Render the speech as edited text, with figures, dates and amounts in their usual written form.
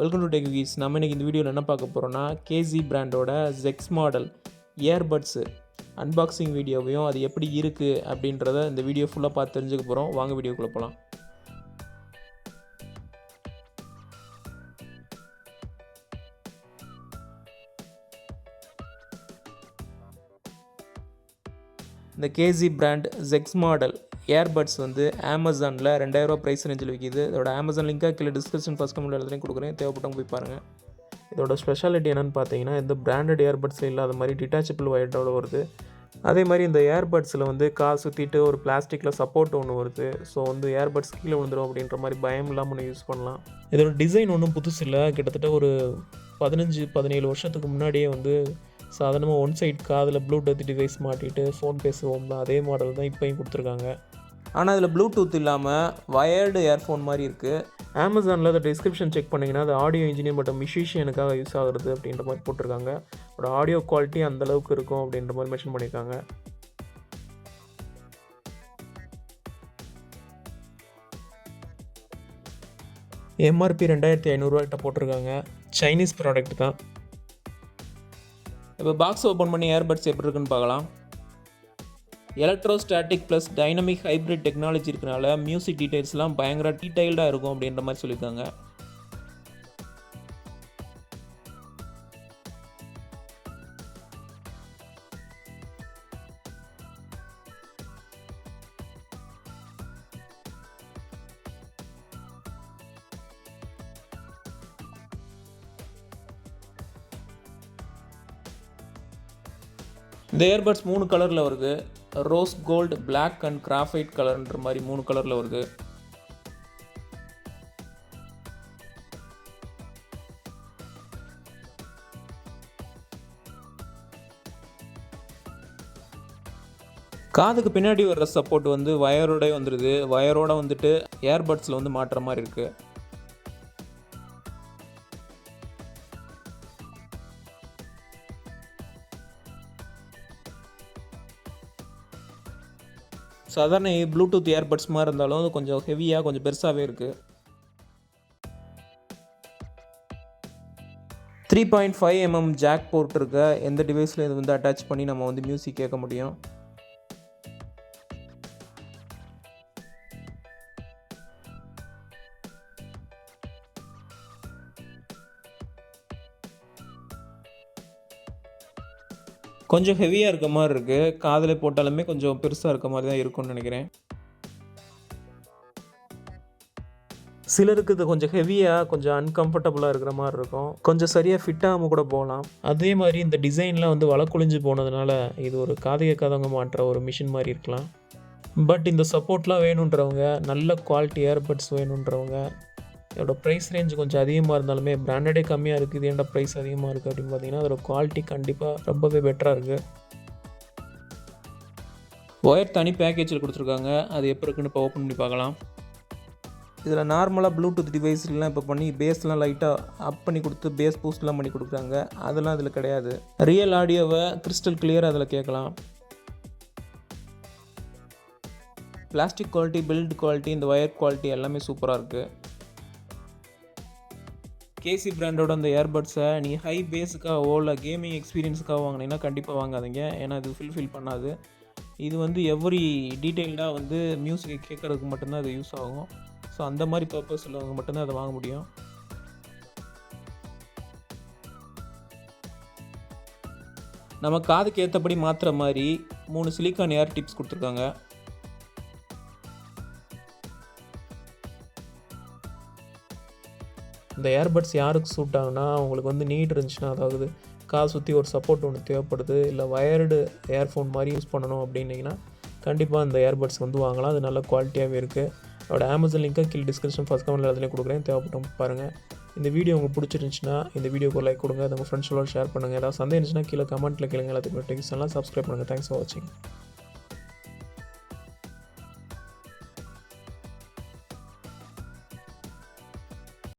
Welcome to tech views. நம்ம இன்றைக்கி இந்த வீடியோவில் என்ன பார்க்க போகிறோன்னா கேசி பிராண்டோட ZES மாடல் இயர்பட்ஸு அன்பாக்சிங் வீடியோவையும் அது எப்படி இருக்குது அப்படின்றத இந்த வீடியோ ஃபுல்லாக பார்த்து தெரிஞ்சுக்க போகிறோம். வாங்க வீடியோக்குள்ளே போகலாம். இந்த கேசி பிராண்ட் ZES மாடல் இயர்பட்ஸ் வந்து அமேசானில் 2000 ரூபா ப்ரைஸ் ரேஞ்சில் விற்கிது. இதோட அமேசான் லிங்காக கீழே டிஸ்கிரிப்ஷன் ஃபஸ்ட் கமெண்ட் இடத்துலையும் கொடுக்குறேன், தேவைப்பட்டவங்க போய் பாருங்கள். இதோட ஸ்பெஷாலிட்டி என்னென்னு பார்த்தீங்கன்னா, இந்த பிராண்டட் இயர்பட்ஸில் இல்லாத மாதிரி டிட்டாச்சபிள் ஒயர்டோட வருது. அதே மாதிரி இந்த இயர்பட்ஸில் வந்து கால் சுற்றிட்டு ஒரு பிளாஸ்டிக்கில் சப்போர்ட் ஒன்று வருது. ஸோ வந்து இயர்பட்ஸ் கீழே விழுந்துடும் அப்படின்ற மாதிரி பயம் இல்லாமல் ஒன்று யூஸ் பண்ணலாம். இதோட டிசைன் ஒன்றும் புதுசு இல்லை. கிட்டத்தட்ட ஒரு 15-17 வருஷத்துக்கு முன்னாடியே வந்து சாதாரணமாக ஒன் சைட் காதில் ப்ளூடூத் டிவைஸ் மாட்டிட்டு ஃபோன் பேசுவோம்ல, அதே மாடல் தான் இப்போயும் கொடுத்துருக்காங்க. ஆனால் அதில் ப்ளூடூத் இல்லாமல் வயர்டு இயர்ஃபோன் மாதிரி இருக்குது. அமேசானில் அதை டிஸ்கிரிப்ஷன் செக் பண்ணிங்கன்னா அது ஆடியோ இன்ஜினியர் மற்றும் மியூசிஷியனுக்காக யூஸ் ஆகுறது அப்படின்ற மாதிரி போட்டிருக்காங்க. அதோட ஆடியோ குவாலிட்டி அந்தளவுக்கு இருக்கும் அப்படின்ற மாதிரி மென்ஷன் பண்ணியிருக்காங்க. எம்ஆர்பி 2500 போட்டிருக்காங்க. சைனீஸ் ப்ராடக்ட் தான். இப்போ பாக்ஸ் ஓப்பன் பண்ணி இயர்பட்ஸ் எப்படி இருக்குன்னு பார்க்கலாம். Electrostatic plus dynamic hybrid technology இருக்கனால மியூசிக் டீடைல்ஸ்லாம் பயங்கர டீடைல்டாக இருக்கும் அப்படின்ற மாதிரி சொல்லியிருக்காங்க. இந்த இயர்பட்ஸ் 3 கலரில் வருது. Rose gold, black and graphite கலர்ன்ற மாதிரி 3 கலரில் வருது. காதுக்கு பின்னாடி வர்ற சப்போர்ட் வந்து வயரோட வந்துடுது. வயரோட வந்துட்டு இயர்பட்ஸில் வந்து மாட்டுற மாதிரி இருக்குது. சாதாரண ப்ளூடூத் இயர்பட்ஸ் மாதிரி இருந்தாலும் அது கொஞ்சம் ஹெவியாக கொஞ்சம் பெருசாகவே இருக்குது. 3.5 mm ஜாக் போர்ட் இருக்க எந்த டிவைஸில் இது வந்து அட்டாச் பண்ணி நம்ம வந்து மியூசிக் கேட்க முடியும். கொஞ்சம் ஹெவியாக இருக்க மாதிரி இருக்குது. காதில் போட்டாலுமே கொஞ்சம் பெருசாக இருக்க மாதிரி தான் இருக்கும்னு நினைக்கிறேன். சிலருக்கு இது கொஞ்சம் ஹெவியாக கொஞ்சம் அன்கம்ஃபர்டபுளாக இருக்கிற மாதிரி இருக்கும். கொஞ்சம் சரியாக ஃபிட்டாகாமல் கூட போகலாம். அதே மாதிரி இந்த டிசைன்லாம் வந்து வழக்குழிஞ்சு போனதுனால இது ஒரு காது கேட்காதவங்க மாட்டுற ஒரு மிஷின் மாதிரி இருக்கலாம். பட் இந்த சப்போர்ட்லாம் வேணுன்றவங்க, நல்ல குவாலிட்டி இயர்பட்ஸ் வேணுன்றவங்க, இதோட ப்ரைஸ் ரேஞ்ச் கொஞ்சம் அதிகமாக இருந்தாலுமே பிராண்டடே கம்மியாக இருக்குது, இது ஏன்டா ப்ரைஸ் அதிகமாக இருக்குது அப்படின்னு பார்த்தீங்கன்னா அதோட குவாலிட்டி கண்டிப்பாக ரொம்பவே பெட்டராக இருக்குது. ஒயர் தனி பேக்கேஜில் கொடுத்துருக்காங்க. அது எப்போ இருக்குன்னு இப்போ ஓப்பன் பண்ணி பார்க்கலாம். இதில் நார்மலாக ப்ளூடூத் டிவைஸ்லாம் இப்போ பண்ணி பேஸ்லாம் லைட்டாக அப் பண்ணி கொடுத்து பேஸ் பூஸ்ட்லாம் பண்ணி கொடுக்குறாங்க. அதெல்லாம் அதில் கிடையாது. ரியல் ஆடியோவை கிறிஸ்டல் கிளியராக அதில் கேட்கலாம். பிளாஸ்டிக் குவாலிட்டி, பில்ட் குவாலிட்டி, இந்த ஒயர் குவாலிட்டி எல்லாமே சூப்பராக இருக்குது. கேசி பிராண்டோட அந்த இயர்பட்ஸை நீங்கள் ஹை பேஸுக்காகவோ இல்லை கேமிங் எக்ஸ்பீரியன்ஸுக்காக வாங்கினீங்கன்னா கண்டிப்பாக வாங்காதீங்க. ஏன்னா இது ஃபுல்ஃபில் பண்ணாது. இது வந்து எவ்ரி டீட்டெயில்டாக வந்து மியூசிக்கை கேட்குறதுக்கு மட்டும்தான் அது யூஸ் ஆகும். ஸோ அந்த மாதிரி பர்பஸ் உள்ளவங்க மட்டும்தான் அதை வாங்க முடியும். நம்ம காதுக்கு ஏற்றபடி மாற்றுற மாதிரி 3 சிலிக்கான் ஏர் டிப்ஸ் கொடுத்துருக்காங்க. இந்த இயர்பட்ஸ் யாருக்கு சூட் ஆகுனா, அவங்களுக்கு வந்து நீட் இருந்துச்சுன்னா, அதாவது காது சுற்றி ஒரு சப்போர்ட் ஒன்று தேவைப்படுது, இல்லை வயர்டு இயர்ஃபோன் மாதிரி யூஸ் பண்ணணும் அப்படின்னிங்கன்னா கண்டிப்பாக இந்த இயர்பட்ஸ் வந்து வாங்கலாம். அது நல்ல குவாலிட்டியாகவே இருக்குது. அதோட அமேசான் லிங்காக கீழே டிஸ்கிரிப்ஷன் ஃபஸ்ட் கமெண்ட் எல்லாத்துலேயும் கொடுக்குறேன், தேவைப்பட்டவங்க பாருங்கள். இந்த வீடியோ உங்களுக்கு பிடிச்சிருந்துச்சுன்னா இந்த வீடியோக்கு ஒரு லைக் கொடுங்க, உங்கள் ஃப்ரெண்ட்ஸோட ஷேர் பண்ணுங்கள். ஏதாவது சந்தேகம் இருந்துச்சுன்னா கீழே கமெண்ட்டில் கேளுங்க. எல்லாத்துக்கும் டெக்ஸ்ட் எல்லாம் சப்ஸ்கிரைப் பண்ணுங்கள். தேங்க்ஸ் ஃபார் வாட்சிங்.